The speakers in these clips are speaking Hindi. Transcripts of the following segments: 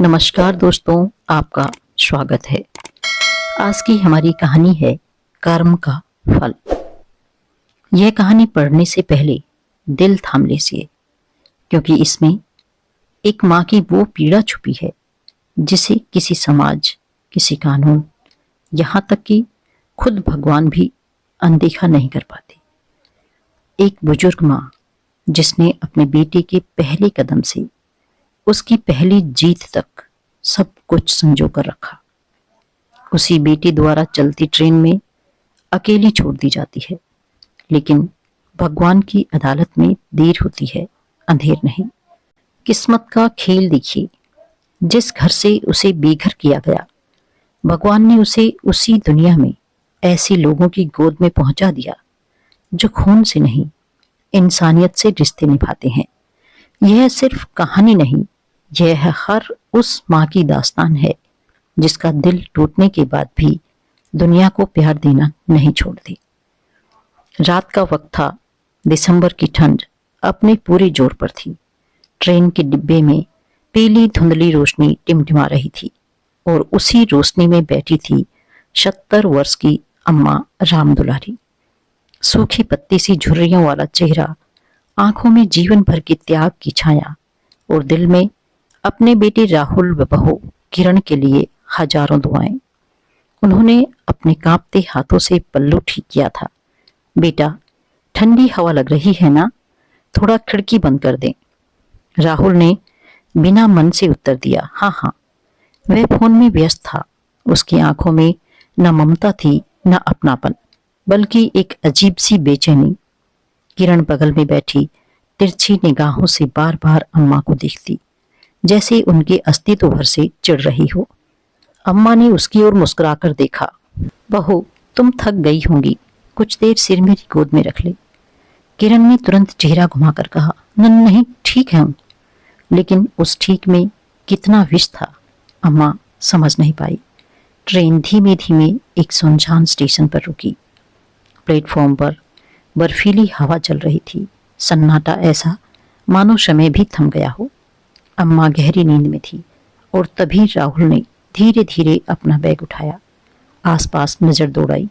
नमस्कार दोस्तों, आपका स्वागत है। आज की हमारी कहानी है कर्म का फल। यह कहानी पढ़ने से पहले दिल थाम लीजिए, क्योंकि इसमें एक माँ की वो पीड़ा छुपी है जिसे किसी समाज, किसी कानून, यहाँ तक कि खुद भगवान भी अनदेखा नहीं कर पाते। एक बुजुर्ग माँ जिसने अपने बेटे के पहले कदम से उसकी पहली जीत तक सब कुछ संजो कर रखा। उसी बेटे द्वारा चलती ट्रेन में अकेली छोड़ दी जाती है, लेकिन भगवान की अदालत में देर होती है, अंधेर नहीं। किस्मत का खेल देखिए, जिस घर से उसे बेघर किया गया, भगवान ने उसे उसी दुनिया में ऐसे लोगों की गोद में पहुंचा दिया जो खून से नहीं, इंसानियत से रिश्ते निभाते हैं। यह सिर्फ कहानी नहीं, यह हर उस माँ की दास्तान है जिसका दिल टूटने के बाद भी दुनिया को प्यार देना नहीं छोड़ती। रात का वक्त था, दिसंबर की ठंड अपने पूरे जोर पर थी। ट्रेन के डिब्बे में पीली धुंधली रोशनी टिमटिमा रही थी और उसी रोशनी में बैठी थी 70 वर्ष की अम्मा राम दुलारी। सूखी पत्ती सी झुर्रियों वाला चेहरा, आंखों में जीवन भर के त्याग की छाया और दिल में अपने बेटे राहुल व बहू किरण के लिए हजारों दुआएं। उन्होंने अपने कांपते हाथों से पल्लू ठीक किया था। बेटा, ठंडी हवा लग रही है ना, थोड़ा खिड़की बंद कर दें। राहुल ने बिना मन से उत्तर दिया, हाँ हाँ। वह फोन में व्यस्त था। उसकी आंखों में न ममता थी न अपनापन, बल्कि एक अजीब सी बेचैनी। किरण बगल में बैठी तिरछी निगाहों से बार बार अम्मा को देखती, जैसे उनके अस्तित्व भर से चिढ़ रही हो। अम्मा ने उसकी ओर मुस्कुराकर देखा। बहू, तुम थक गई होंगी, कुछ देर सिर मेरी गोद में रख ले। किरण ने तुरंत चेहरा घुमाकर कहा, नहीं, ठीक है हूं। लेकिन उस ठीक में कितना विष था, अम्मा समझ नहीं पाई। ट्रेन धीमे धीमे एक सुनसान स्टेशन पर रुकी। प्लेटफॉर्म पर बर्फीली हवा चल रही थी। सन्नाटा ऐसा मानो समय भी थम गया हो। अम्मा गहरी नींद में थी और तभी राहुल ने धीरे धीरे अपना बैग उठाया। आसपास नजर दौड़ाई,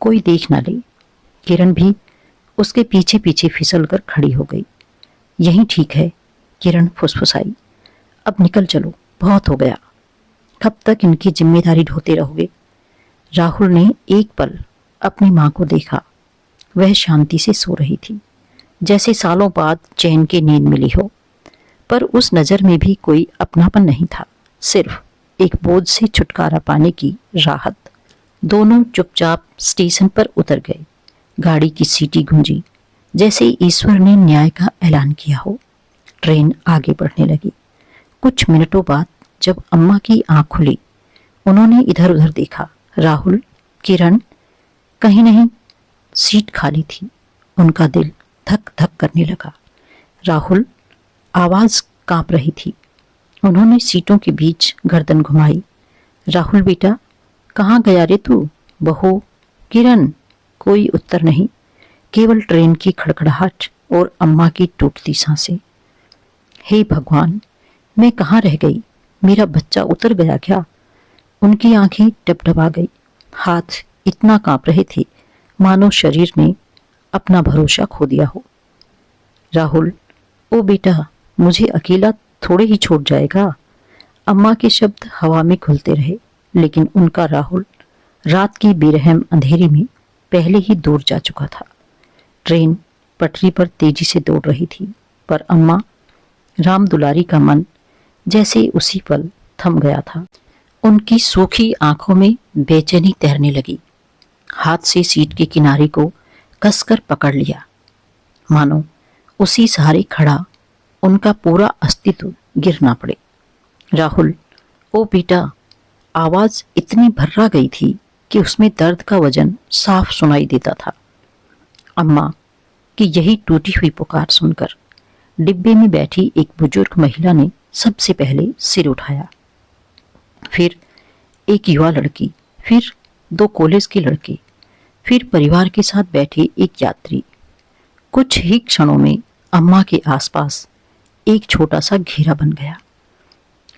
कोई देख ना ले। किरण भी उसके पीछे पीछे फिसल कर खड़ी हो गई। यही ठीक है, किरण फुसफुसाई। अब निकल चलो, बहुत हो गया। कब तक इनकी जिम्मेदारी ढोते रहोगे? राहुल ने एक पल अपनी माँ को देखा। वह शांति से सो रही थी, जैसे सालों बाद चैन की नींद मिली हो, पर उस नजर में भी कोई अपनापन नहीं था, सिर्फ एक बोझ से छुटकारा पाने की राहत। दोनों चुपचाप स्टेशन पर उतर गए। गाड़ी की सीटी गूंजी, जैसे ईश्वर ने न्याय का ऐलान किया हो। ट्रेन आगे बढ़ने लगी। कुछ मिनटों बाद जब अम्मा की आंख खुली, उन्होंने इधर उधर देखा। राहुल, किरण, कहीं नहीं। सीट खाली थी। उनका दिल धक धक करने लगा। राहुल, आवाज कांप रही थी। उन्होंने सीटों के बीच गर्दन घुमाई। राहुल बेटा, कहाँ गया रे तू? बहू, किरण, कोई उत्तर नहीं, केवल ट्रेन की खड़खड़ाहट और अम्मा की टूटती सांसें। हे भगवान, मैं कहाँ रह गई? मेरा बच्चा उतर गया क्या? उनकी आंखें डबडबा गई। हाथ इतना कांप रहे थे मानो शरीर ने अपना भरोसा खो दिया हो। राहुल, ओ बेटा, मुझे अकेला थोड़े ही छोड़ जाएगा। अम्मा के शब्द हवा में घुलते रहे, लेकिन उनका राहुल रात की बेरहम अंधेरी में पहले ही दूर जा चुका था। ट्रेन पटरी पर तेजी से दौड़ रही थी, पर अम्मा राम दुलारी का मन जैसे उसी पल थम गया था। उनकी सूखी आंखों में बेचैनी तैरने लगी। हाथ से सीट के किनारे को कसकर पकड़ लिया, मानो उसी सहारे खड़ा उनका पूरा अस्तित्व गिर ना पड़े। राहुल, ओ बेटा, आवाज इतनी भर्रा गई थी कि उसमें दर्द का वजन साफ सुनाई देता था। अम्मा की यही टूटी हुई पुकार सुनकर डिब्बे में बैठी एक बुजुर्ग महिला ने सबसे पहले सिर उठाया। फिर एक युवा लड़की, फिर 2 कॉलेज के लड़के, फिर परिवार के साथ बैठे एक यात्री। कुछ ही क्षणों में अम्मा के आसपास एक छोटा सा घेरा बन गया।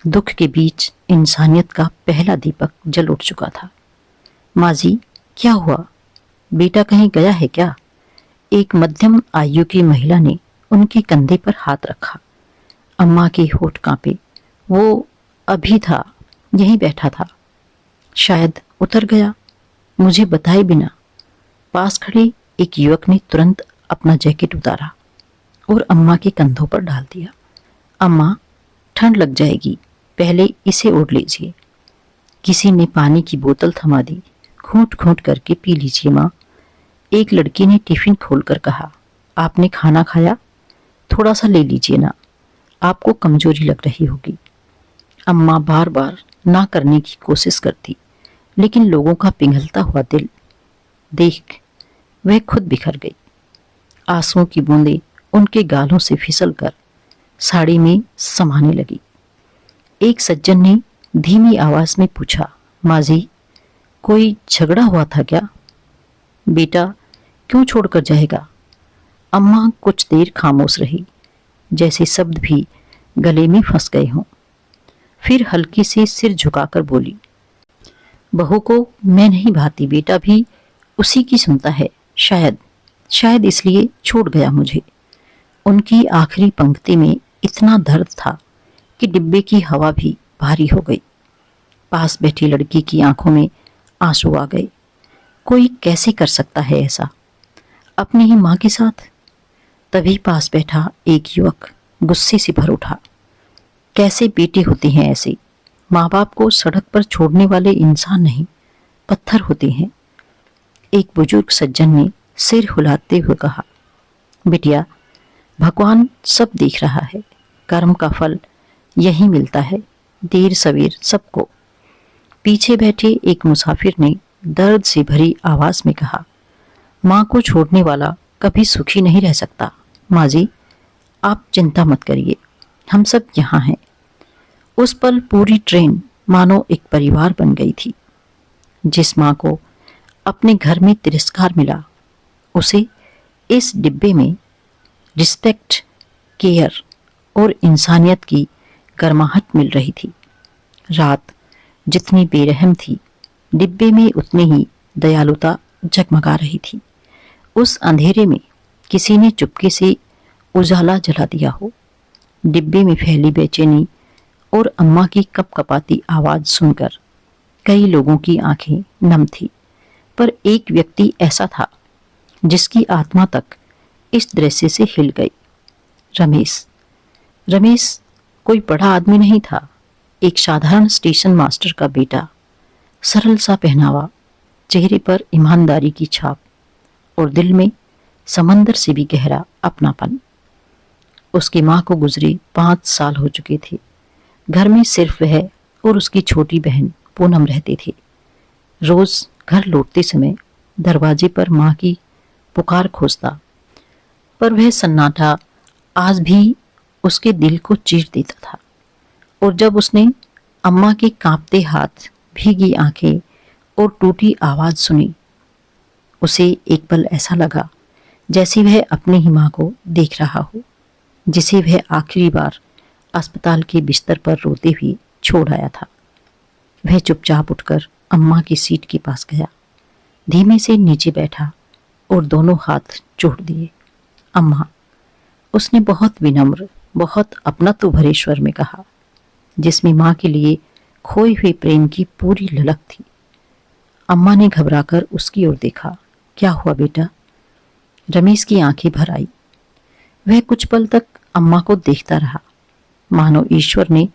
दुख के बीच इंसानियत का पहला दीपक जल उठ चुका था। माँ जी, क्या हुआ? बेटा कहीं गया है क्या? एक मध्यम आयु की महिला ने उनके कंधे पर हाथ रखा। अम्मा के होठ कांपे। वो अभी था, यहीं बैठा था। शायद उतर गया, मुझे बताए बिना। पास खड़े एक युवक ने तुरंत अपना जैकेट उतारा और अम्मा के कंधों पर डाल दिया। अम्मा, ठंड लग जाएगी, पहले इसे ओढ़ लीजिए। किसी ने पानी की बोतल थमा दी। घूंट घूंट करके पी लीजिए माँ। एक लड़की ने टिफिन खोलकर कहा, आपने खाना खाया? थोड़ा सा ले लीजिए ना, आपको कमजोरी लग रही होगी। अम्मा बार बार ना करने की कोशिश करती, लेकिन लोगों का पिघलता हुआ दिल देख वह खुद बिखर गई। आंसुओं की बूंदें उनके गालों से फिसलकर साड़ी में समाने लगी। एक सज्जन ने धीमी आवाज में पूछा, माँ जी, कोई झगड़ा हुआ था क्या? बेटा क्यों छोड़कर जाएगा? अम्मा कुछ देर खामोश रही, जैसे शब्द भी गले में फंस गए हों। फिर हल्की से सिर झुकाकर बोली, बहू को मैं नहीं भाती, बेटा भी उसी की सुनता है। शायद इसलिए छोड़ गया मुझे। उनकी आखिरी पंक्ति में इतना दर्द था कि डिब्बे की हवा भी भारी हो गई। पास बैठी लड़की की आंखों में आंसू आ गए। कोई कैसे कर सकता है ऐसा, अपनी ही माँ के साथ? तभी पास बैठा एक युवक गुस्से से भर उठा, कैसे बेटे होते हैं ऐसे? माँ बाप को सड़क पर छोड़ने वाले इंसान नहीं, पत्थर होते हैं। एक बुजुर्ग सज्जन ने सिर हिलाते हुए कहा, बिटिया, भगवान सब देख रहा है, कर्म का फल यही मिलता है, देर सवेर सबको। पीछे बैठे एक मुसाफिर ने दर्द से भरी आवाज में कहा, माँ को छोड़ने वाला कभी सुखी नहीं रह सकता। माँ जी, आप चिंता मत करिए, हम सब यहाँ हैं। उस पल पूरी ट्रेन मानो एक परिवार बन गई थी। जिस माँ को अपने घर में तिरस्कार मिला, उसे इस डिब्बे में रिस्पेक्ट, केयर और इंसानियत की गर्माहट मिल रही थी। रात जितनी बेरहम थी, डिब्बे में उतनी ही दयालुता जगमगा रही थी। उस अंधेरे में किसी ने चुपके से उजाला जला दिया हो। डिब्बे में फैली बेचैनी और अम्मा की कपकपाती आवाज सुनकर कई लोगों की आंखें नम थी, पर एक व्यक्ति ऐसा था जिसकी आत्मा तक इस दृश्य से हिल गई। रमेश कोई बड़ा आदमी नहीं था, एक साधारण स्टेशन मास्टर का बेटा। सरल सा पहनावा, चेहरे पर ईमानदारी की छाप और दिल में समंदर से भी गहरा अपनापन। उसकी माँ को गुजरे 5 साल हो चुके थे। घर में सिर्फ वह और उसकी छोटी बहन पूनम रहते थे। रोज घर लौटते समय दरवाजे पर माँ की पुकार खोजता, पर वह सन्नाटा आज भी उसके दिल को चीर देता था। और जब उसने अम्मा के कांपते हाथ, भीगी आंखें और टूटी आवाज सुनी, उसे एक पल ऐसा लगा जैसे वह अपनी ही माँ को देख रहा हो, जिसे वह आखिरी बार अस्पताल के बिस्तर पर रोते हुए छोड़ आया था। वह चुपचाप उठकर अम्मा की सीट के पास गया, धीमे से नीचे बैठा और दोनों हाथ जोड़ दिए। अम्मा, उसने बहुत विनम्र, बहुत अपनत्व भरे स्वर में कहा, जिसमें माँ के लिए खोए हुए प्रेम की पूरी ललक थी। अम्मा ने घबराकर उसकी ओर देखा। क्या हुआ बेटा? रमेश की आंखें भर आई। वह कुछ पल तक अम्मा को देखता रहा, मानो ईश्वर ने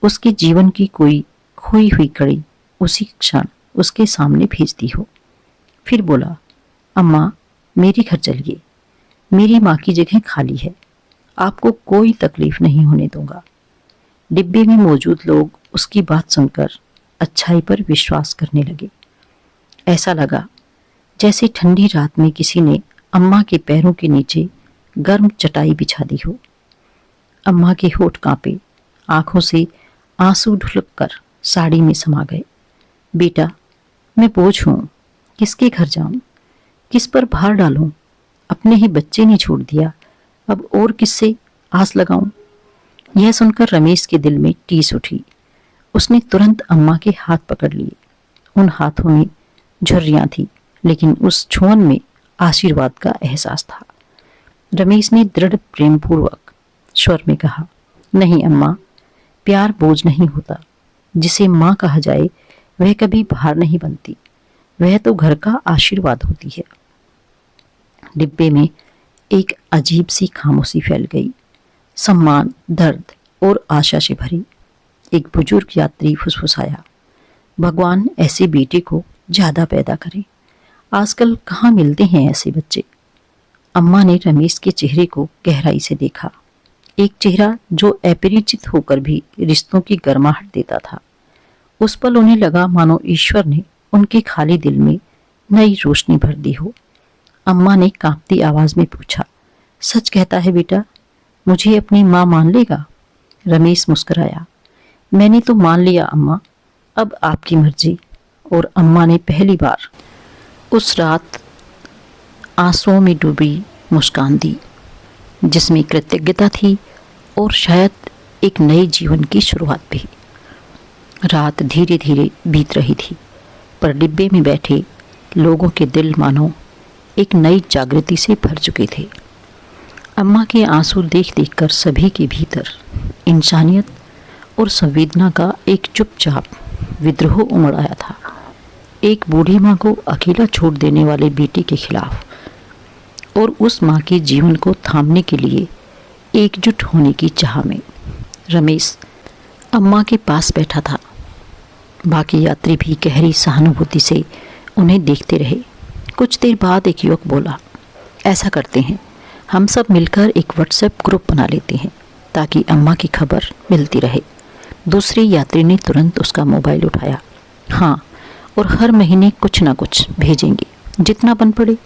उसके जीवन की कोई खोई हुई कड़ी उसी क्षण उसके सामने भेज दी हो। फिर बोला, अम्मा, मेरे घर चलिए, मेरी माँ की जगह खाली है, आपको कोई तकलीफ नहीं होने दूंगा। डिब्बे में मौजूद लोग उसकी बात सुनकर अच्छाई पर विश्वास करने लगे। ऐसा लगा जैसे ठंडी रात में किसी ने अम्मा के पैरों के नीचे गर्म चटाई बिछा दी हो। अम्मा के होठ कांपे, आंखों से आंसू ढुलक कर साड़ी में समा गए। बेटा, मैं बोझ हूं, किसके घर जाऊं, किस पर भार डालूं? अपने ही बच्चे ने छोड़ दिया, अब और किससे आस लगाऊं? यह सुनकर रमेश के दिल में टीस उठी। उसने तुरंत अम्मा के हाथ पकड़ लिए। उन हाथों में झुर्रियां थी, लेकिन उस छुअन में आशीर्वाद का एहसास था। रमेश ने दृढ़ प्रेमपूर्वक स्वर में कहा, नहीं अम्मा, प्यार बोझ नहीं होता। जिसे माँ कहा जाए वह कभी भार नहीं बनती, वह तो घर का आशीर्वाद होती है। डिब्बे में एक अजीब सी खामोशी फैल गई, सम्मान, दर्द और आशा से भरी। एक बुजुर्ग यात्री फुसफुसाया, भगवान ऐसे बेटे को ज्यादा पैदा करे, आजकल कहाँ मिलते हैं ऐसे बच्चे। अम्मा ने रमेश के चेहरे को गहराई से देखा, एक चेहरा जो अपरिचित होकर भी रिश्तों की गर्माहट देता था। उस पल उन्हें लगा मानो ईश्वर ने उनके खाली दिल में नई रोशनी भर दी हो। अम्मा ने कांपती आवाज में पूछा, सच कहता है बेटा, मुझे अपनी माँ मान लेगा? रमेश मुस्कुराया, मैंने तो मान लिया अम्मा, अब आपकी मर्जी। और अम्मा ने पहली बार उस रात आंसुओं में डूबी मुस्कान दी, जिसमें कृतज्ञता थी और शायद एक नए जीवन की शुरुआत भी। रात धीरे धीरे बीत रही थी, पर डिब्बे में बैठे लोगों के दिल मानो एक नई जागृति से भर चुके थे। अम्मा के आंसू देख देखकर सभी के भीतर इंसानियत और संवेदना का एक चुपचाप विद्रोह उमड़ आया था। एक बूढ़ी माँ को अकेला छोड़ देने वाले बेटे के खिलाफ, और उस माँ के जीवन को थामने के लिए एकजुट होने की चाह में। रमेश अम्मा के पास बैठा था। बाकी यात्री भी गहरी सहानुभूति से उन्हें देखते रहे। कुछ देर बाद एक युवक बोला, ऐसा करते हैं, हम सब मिलकर एक व्हाट्सएप ग्रुप बना लेते हैं ताकि अम्मा की खबर मिलती रहे। दूसरे यात्री ने तुरंत उसका मोबाइल उठाया, हाँ, और हर महीने कुछ ना कुछ भेजेंगे, जितना बन पड़े,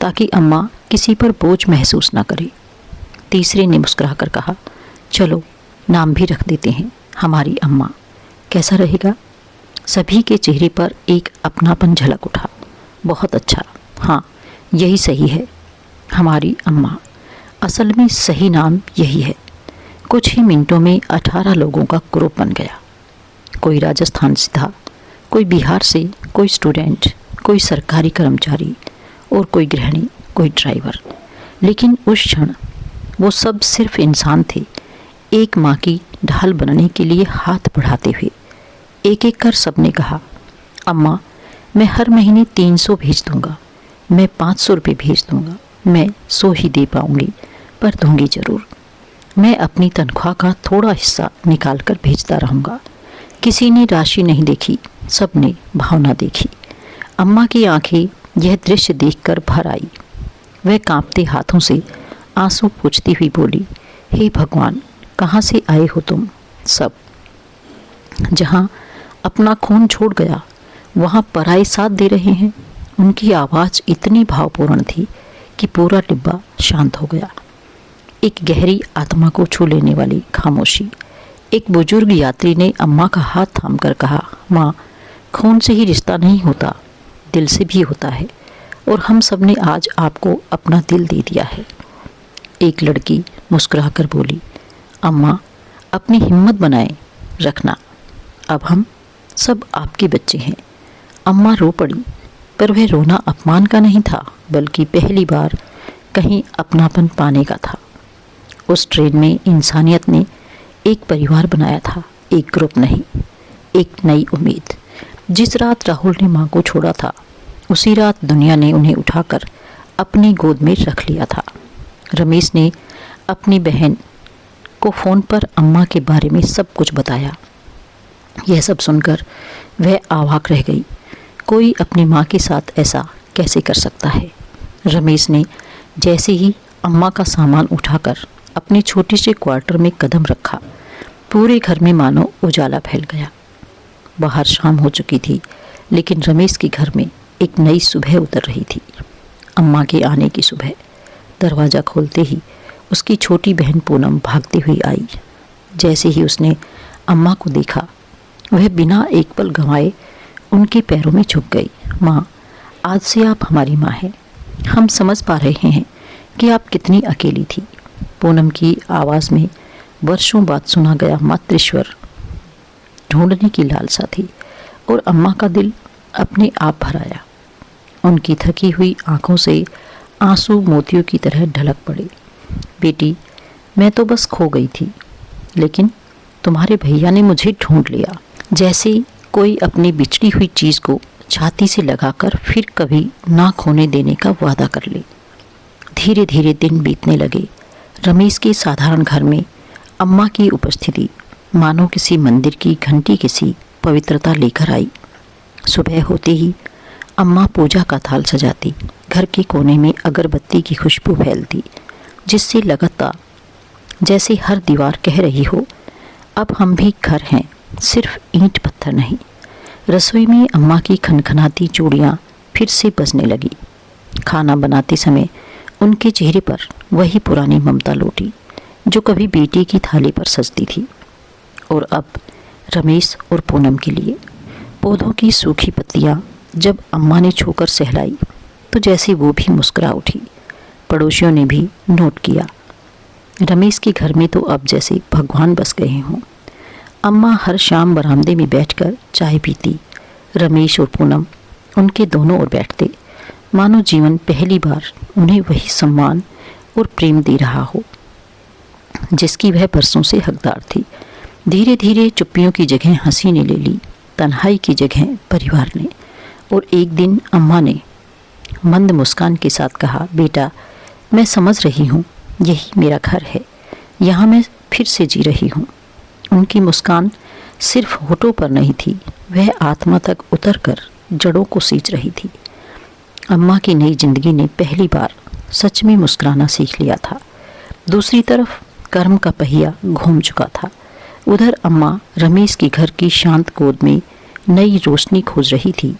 ताकि अम्मा किसी पर बोझ महसूस ना करे। तीसरे ने मुस्कुराकर कहा, चलो नाम भी रख देते हैं, हमारी अम्मा, कैसा रहेगा? सभी के चेहरे पर एक अपनापन झलक उठा। बहुत अच्छा, हाँ, यही सही है, हमारी अम्मा। असल में सही नाम यही है। कुछ ही मिनटों में 18 लोगों का ग्रुप बन गया। कोई राजस्थान से था, कोई बिहार से, कोई स्टूडेंट, कोई सरकारी कर्मचारी और कोई गृहिणी, कोई ड्राइवर। लेकिन उस क्षण वो सब सिर्फ इंसान थे, एक माँ की ढाल बनने के लिए हाथ बढ़ाते हुए। एक एक कर सबने कहा, अम्मा, मैं हर महीने 300 भेज दूंगा, मैं 500 रुपये भेज दूंगा, मैं 100 ही दे पाऊंगी, पर दूंगी जरूर। मैं अपनी तनख्वाह का थोड़ा हिस्सा निकाल कर भेजता रहूँगा। किसी ने राशि नहीं देखी, सब ने भावना देखी। अम्मा की आंखें यह दृश्य देखकर भर आई। वह कांपते हाथों से आंसू पोंछती हुई बोली, हे भगवान, कहाँ से आए हो तुम सब? जहाँ अपना खून छोड़ गया वहाँ पराए साथ दे रहे हैं। उनकी आवाज़ इतनी भावपूर्ण थी कि पूरा डिब्बा शांत हो गया। एक गहरी आत्मा को छू लेने वाली खामोशी। एक बुजुर्ग यात्री ने अम्मा का हाथ थामकर कहा, माँ, खून से ही रिश्ता नहीं होता, दिल से भी होता है, और हम सब ने आज आपको अपना दिल दे दिया है। एक लड़की मुस्कुराकर बोली, अम्मा, अपनी हिम्मत बनाए रखना, अब हम सब आपके बच्चे हैं। अम्मा रो पड़ी, पर वह रोना अपमान का नहीं था, बल्कि पहली बार कहीं अपनापन पाने का था। उस ट्रेन में इंसानियत ने एक परिवार बनाया था, एक ग्रुप नहीं, एक नई उम्मीद। जिस रात राहुल ने माँ को छोड़ा था, उसी रात दुनिया ने उन्हें उठाकर अपनी गोद में रख लिया था। रमेश ने अपनी बहन को फ़ोन पर अम्मा के बारे में सब कुछ बताया। यह सब सुनकर वह अवाक रह गई। कोई अपनी माँ के साथ ऐसा कैसे कर सकता है? रमेश ने जैसे ही अम्मा का सामान उठाकर अपने छोटे से क्वार्टर में कदम रखा, पूरे घर में मानो उजाला फैल गया। बाहर शाम हो चुकी थी, लेकिन रमेश के घर में एक नई सुबह उतर रही थी, अम्मा के आने की सुबह। दरवाज़ा खोलते ही उसकी छोटी बहन पूनम भागती हुई आई। जैसे ही उसने अम्मा को देखा, वह बिना एक पल गंवाए उनके पैरों में झुक गई। माँ, आज से आप हमारी माँ हैं। हम समझ पा रहे हैं कि आप कितनी अकेली थी। पूनम की आवाज़ में वर्षों बाद सुना गया मातृस्वर ढूंढने की लालसा थी और अम्मा का दिल अपने आप भर आया। उनकी थकी हुई आंखों से आंसू मोतियों की तरह ढलक पड़े। बेटी, मैं तो बस खो गई थी, लेकिन तुम्हारे भैया ने मुझे ढूंढ लिया। जैसे कोई अपनी बिछड़ी हुई चीज को छाती से लगाकर फिर कभी ना खोने देने का वादा कर ले। धीरे धीरे दिन बीतने लगे। रमेश के साधारण घर में अम्मा की उपस्थिति मानो किसी मंदिर की घंटी किसी पवित्रता लेकर आई। सुबह होते ही अम्मा पूजा का थाल सजाती, घर के कोने में अगरबत्ती की खुशबू फैलती, जिससे लगता जैसे हर दीवार कह रही हो, अब हम भी घर हैं, सिर्फ ईंट पत्थर नहीं। रसोई में अम्मा की खनखनाती चूड़ियाँ फिर से बजने लगी। खाना बनाते समय उनके चेहरे पर वही पुरानी ममता लौटी जो कभी बेटी की थाली पर सजती थी। और अब रमेश और पूनम के लिए पौधों की सूखी पत्तियाँ जब अम्मा ने छूकर सहलाई तो जैसे वो भी मुस्कुरा उठी। पड़ोसियों ने भी नोट किया, रमेश के घर में तो अब जैसे भगवान बस गए हों। अम्मा हर शाम बरामदे में बैठकर चाय पीती। रमेश और पूनम उनके दोनों ओर बैठते, मानो जीवन पहली बार उन्हें वही सम्मान और प्रेम दे रहा हो जिसकी वह बरसों से हकदार थी। धीरे धीरे चुप्पियों की जगह हंसी ने ले ली, तन्हाई की जगह परिवार ने। और एक दिन अम्मा ने मंद मुस्कान के साथ कहा, बेटा, मैं समझ रही हूँ, यही मेरा घर है, यहाँ मैं फिर से जी रही हूँ। उनकी मुस्कान सिर्फ होठों पर नहीं थी, वह आत्मा तक उतरकर जड़ों को सींच रही थी। अम्मा की नई जिंदगी ने पहली बार सच में मुस्कुराना सीख लिया था। दूसरी तरफ कर्म का पहिया घूम चुका था। उधर अम्मा रमेश के घर की शांत गोद में नई रोशनी खोज रही थी।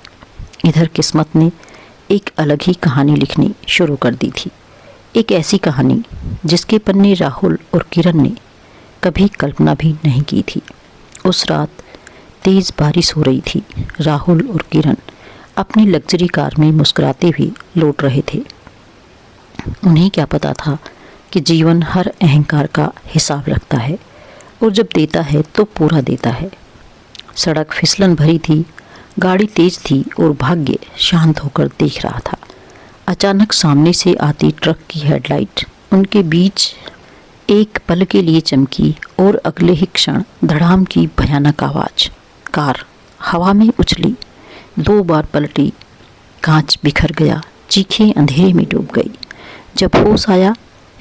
इधर किस्मत ने एक अलग ही कहानी लिखनी शुरू कर दी थी। एक ऐसी कहानी जिसके पन्ने राहुल और किरण ने कभी कल्पना भी नहीं की थी। उस रात तेज बारिश हो रही थी। राहुल और किरण अपनी लग्जरी कार में मुस्कुराते हुए लौट रहे थे। उन्हें क्या पता था कि जीवन हर अहंकार का हिसाब रखता है और जब देता है तो पूरा देता है। सड़क फिसलन भरी थी, गाड़ी तेज थी और भाग्य शांत होकर देख रहा था। अचानक सामने से आती ट्रक की हेडलाइट उनके बीच एक पल के लिए चमकी और अगले ही क्षण धड़ाम की भयानक आवाज़। कार हवा में उछली, 2 बार पलटी, कांच बिखर गया, चीखें अंधेरे में डूब गई। जब होश आया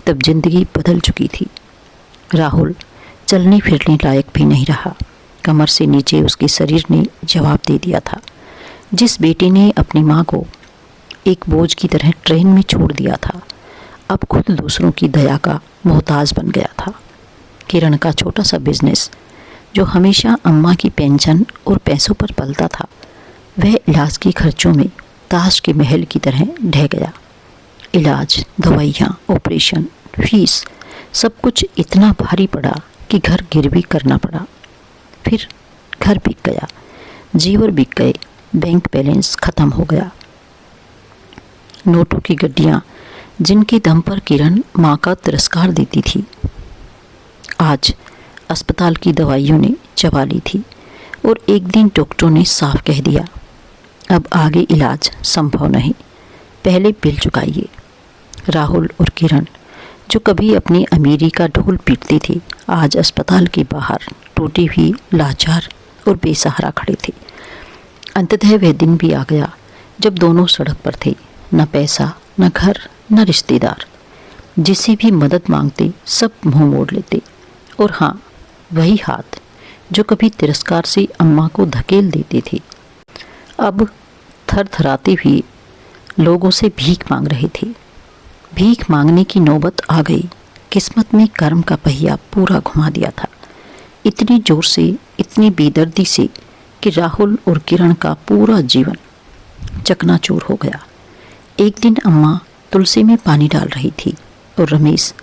तब जिंदगी बदल चुकी थी। राहुल चलने फिरने लायक भी नहीं रहा। कमर से नीचे उसके शरीर ने जवाब दे दिया था। जिस बेटे ने अपनी माँ को एक बोझ की तरह ट्रेन में छोड़ दिया था, अब खुद दूसरों की दया का मोहताज बन गया था। किरण का छोटा सा बिजनेस जो हमेशा अम्मा की पेंशन और पैसों पर पलता था, वह इलाज के खर्चों में ताश के महल की तरह ढह गया। इलाज, दवाइयाँ, ऑपरेशन, फीस, सब कुछ इतना भारी पड़ा कि घर गिरवी करना पड़ा। फिर घर बिक गया, जेवर बिक गए, बैंक बैलेंस खत्म हो गया। नोटों की गड्डियाँ जिनके दम पर किरण माँ का तिरस्कार देती थी, आज अस्पताल की दवाइयों ने चबा ली थी। और एक दिन डॉक्टरों ने साफ कह दिया, अब आगे इलाज संभव नहीं, पहले बिल चुकाइए। राहुल और किरण जो कभी अपनी अमीरी का ढोल पीटते थे, आज अस्पताल के बाहर टूटी हुई, लाचार और बेसहारा खड़े थे। अंततः वह दिन भी आ गया जब दोनों सड़क पर थे। न पैसा, न घर, न रिश्तेदार। जिसे भी मदद मांगते सब मुंह मोड़ लेते। और हाँ, वही हाथ जो कभी तिरस्कार से अम्मा को धकेल देते थे, अब थरथराते हुए लोगों से भीख मांग रहे थे। भीख मांगने की नौबत आ गई। किस्मत ने कर्म का पहिया पूरा घुमा दिया था, इतनी जोर से, इतनी बेदर्दी से कि राहुल और किरण का पूरा जीवन चकनाचूर हो गया। एक दिन अम्मा तुलसी में पानी डाल रही थी और रमेश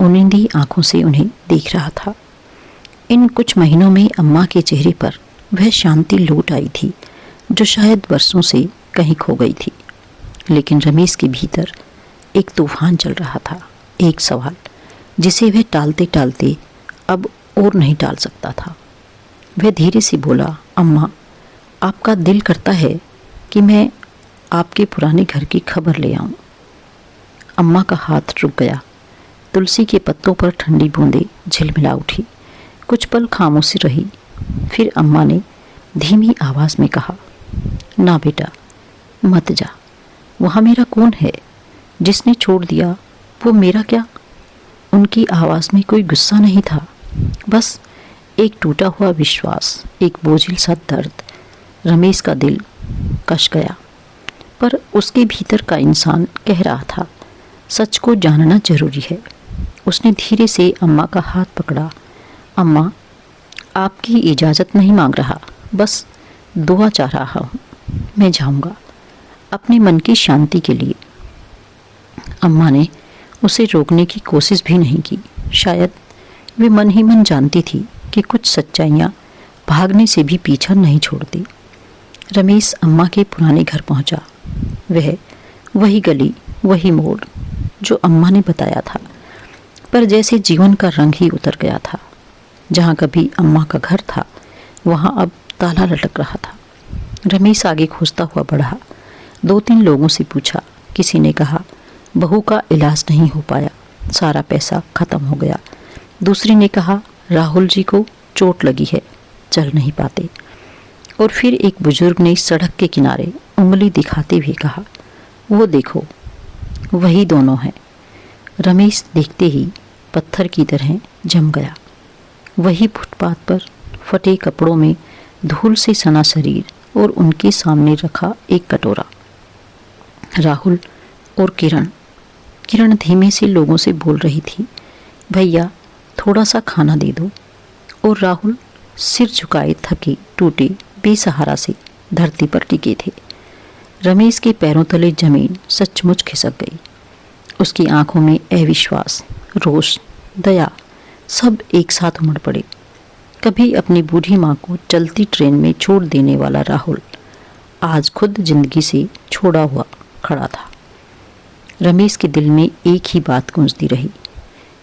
उनिंदी आंखों से उन्हें देख रहा था। इन कुछ महीनों में अम्मा के चेहरे पर वह शांति लौट आई थी जो शायद वर्षों से कहीं खो गई थी। लेकिन रमेश के भीतर एक तूफान चल रहा था, एक सवाल जिसे वह टालते टालते अब और नहीं टाल सकता था। वह धीरे से बोला, अम्मा, आपका दिल करता है कि मैं आपके पुराने घर की खबर ले आऊं। अम्मा का हाथ रुक गया। तुलसी के पत्तों पर ठंडी बूंदें झिलमिला उठी। कुछ पल खामोशी रही। फिर अम्मा ने धीमी आवाज में कहा, ना बेटा, मत जा। वहाँ मेरा कौन है? जिसने छोड़ दिया वो मेरा क्या? उनकी आवाज़ में कोई गुस्सा नहीं था, बस एक टूटा हुआ विश्वास, एक बोझिल सा दर्द। रमेश का दिल कस गया, पर उसके भीतर का इंसान कह रहा था, सच को जानना जरूरी है। उसने धीरे से अम्मा का हाथ पकड़ा। अम्मा, आपकी इजाज़त नहीं मांग रहा, बस दुआ चाह रहा हूँ। मैं जाऊँगा अपने मन की शांति के लिए। अम्मा ने उसे रोकने की कोशिश भी नहीं की। शायद वे मन ही मन जानती थी कि कुछ सच्चाइयाँ भागने से भी पीछा नहीं छोड़ती। रमेश अम्मा के पुराने घर पहुंचा। वह वही गली, वही मोड़ जो अम्मा ने बताया था, पर जैसे जीवन का रंग ही उतर गया था। जहाँ कभी अम्मा का घर था, वहाँ अब ताला लटक रहा था। रमेश आगे खोजता हुआ बढ़ा। 2-3 लोगों से पूछा। किसी ने कहा, बहू का इलाज नहीं हो पाया, सारा पैसा खत्म हो गया। दूसरी ने कहा, राहुल जी को चोट लगी है, चल नहीं पाते। और फिर एक बुजुर्ग ने सड़क के किनारे उंगली दिखाते हुए कहा, वो देखो, वही दोनों हैं। रमेश देखते ही पत्थर की तरह जम गया। वही फुटपाथ पर फटे कपड़ों में धूल से सना शरीर और उनके सामने रखा एक कटोरा। राहुल और किरण धीमे से लोगों से बोल रही थी, भैया थोड़ा सा खाना दे दो। और राहुल सिर झुकाए, थके टूटे बेसहारा से धरती पर टिके थे। रमेश के पैरों तले जमीन सचमुच खिसक गई। उसकी आंखों में अविश्वास, रोष, दया सब एक साथ उमड़ पड़े। कभी अपनी बूढ़ी माँ को चलती ट्रेन में छोड़ देने वाला राहुल आज खुद जिंदगी से छोड़ा हुआ खड़ा था। रमेश के दिल में एक ही बात गूंजती रही,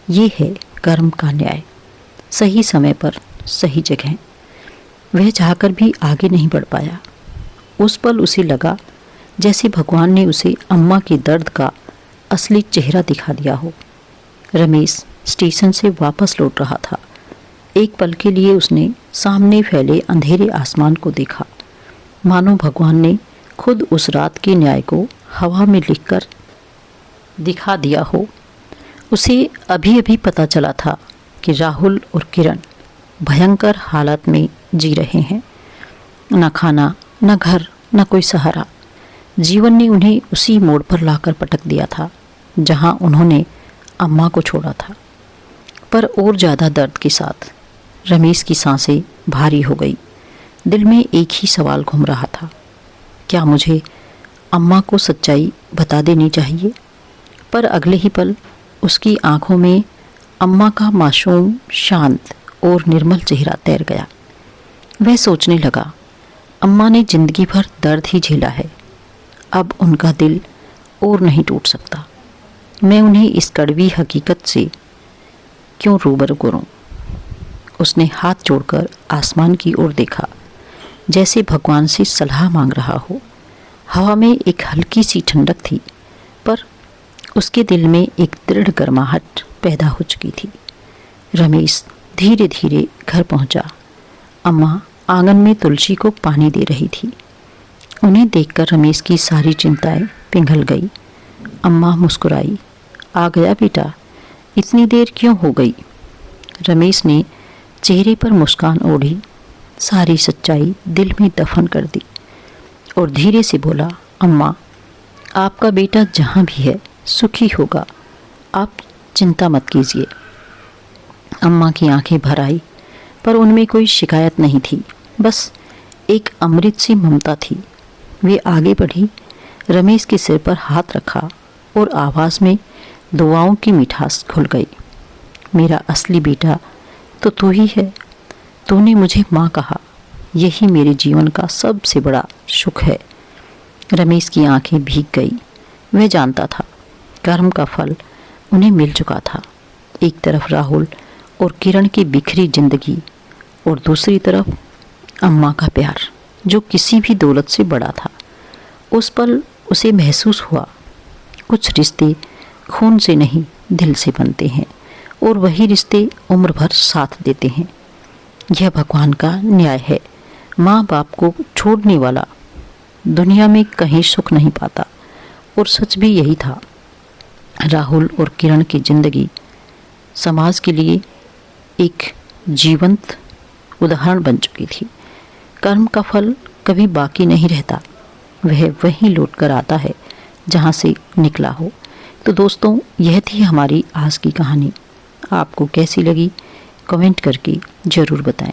ये है कर्म का न्याय, सही समय पर सही जगह। वह चाहकर भी आगे नहीं बढ़ पाया। उस पल उसे लगा जैसे भगवान ने उसे अम्मा के दर्द का असली चेहरा दिखा दिया हो। रमेश स्टेशन से वापस लौट रहा था। एक पल के लिए उसने सामने फैले अंधेरे आसमान को देखा, मानो भगवान ने खुद उस रात के न्याय को हवा में लिखकर दिखा दिया हो। उसे अभी अभी पता चला था कि राहुल और किरण भयंकर हालत में जी रहे हैं। न खाना, न घर, न कोई सहारा। जीवन ने उन्हें उसी मोड़ पर लाकर पटक दिया था जहां उन्होंने अम्मा को छोड़ा था। पर और ज़्यादा दर्द के साथ रमेश की सांसें भारी हो गई। दिल में एक ही सवाल घूम रहा था, क्या मुझे अम्मा को सच्चाई बता देनी चाहिए? पर अगले ही पल उसकी आंखों में अम्मा का मासूम, शांत और निर्मल चेहरा तैर गया। वह सोचने लगा, अम्मा ने जिंदगी भर दर्द ही झेला है, अब उनका दिल और नहीं टूट सकता। मैं उन्हें इस कड़वी हकीकत से क्यों रूबरू करूं? उसने हाथ जोड़कर आसमान की ओर देखा, जैसे भगवान से सलाह मांग रहा हो। हवा में एक हल्की सी ठंडक थी, पर उसके दिल में एक दृढ़ गर्माहट पैदा हो चुकी थी। रमेश धीरे धीरे घर पहुंचा। अम्मा आंगन में तुलसी को पानी दे रही थी। उन्हें देखकर रमेश की सारी चिंताएं पिघल गई। अम्मा मुस्कुराई, आ गया बेटा, इतनी देर क्यों हो गई? रमेश ने चेहरे पर मुस्कान ओढ़ी, सारी सच्चाई दिल में दफन कर दी और धीरे से बोला, अम्मा, आपका बेटा जहाँ भी है सुखी होगा, आप चिंता मत कीजिए। अम्मा की आंखें भर आई, पर उनमें कोई शिकायत नहीं थी, बस एक अमृत सी ममता थी। वे आगे बढ़ी, रमेश के सिर पर हाथ रखा और आवाज़ में दुआओं की मिठास घुल गई। मेरा असली बेटा तो तू ही है, तूने मुझे माँ कहा, यही मेरे जीवन का सबसे बड़ा सुख है। रमेश की आंखें भीग गई। वह जानता था कर्म का फल उन्हें मिल चुका था। एक तरफ राहुल और किरण की बिखरी जिंदगी, और दूसरी तरफ अम्मा का प्यार जो किसी भी दौलत से बड़ा था। उस पल उसे महसूस हुआ कुछ रिश्ते खून से नहीं दिल से बनते हैं और वही रिश्ते उम्र भर साथ देते हैं। यह भगवान का न्याय है। माँ बाप को छोड़ने वाला दुनिया में कहीं सुख नहीं पाता। और सच भी यही था। राहुल और किरण की जिंदगी समाज के लिए एक जीवंत उदाहरण बन चुकी थी। कर्म का फल कभी बाकी नहीं रहता, वह वहीं लौट कर आता है जहाँ से निकला हो। तो दोस्तों, यह थी हमारी आज की कहानी। आपको कैसी लगी कमेंट करके ज़रूर बताएं।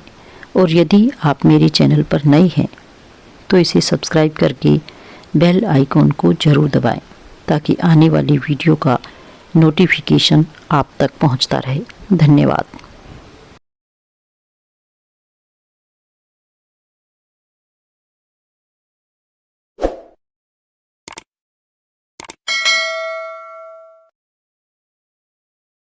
और यदि आप मेरे चैनल पर नए हैं तो इसे सब्सक्राइब करके बेल आइकॉन को ज़रूर दबाएं ताकि आने वाली वीडियो का नोटिफिकेशन आप तक पहुंचता रहे। धन्यवाद।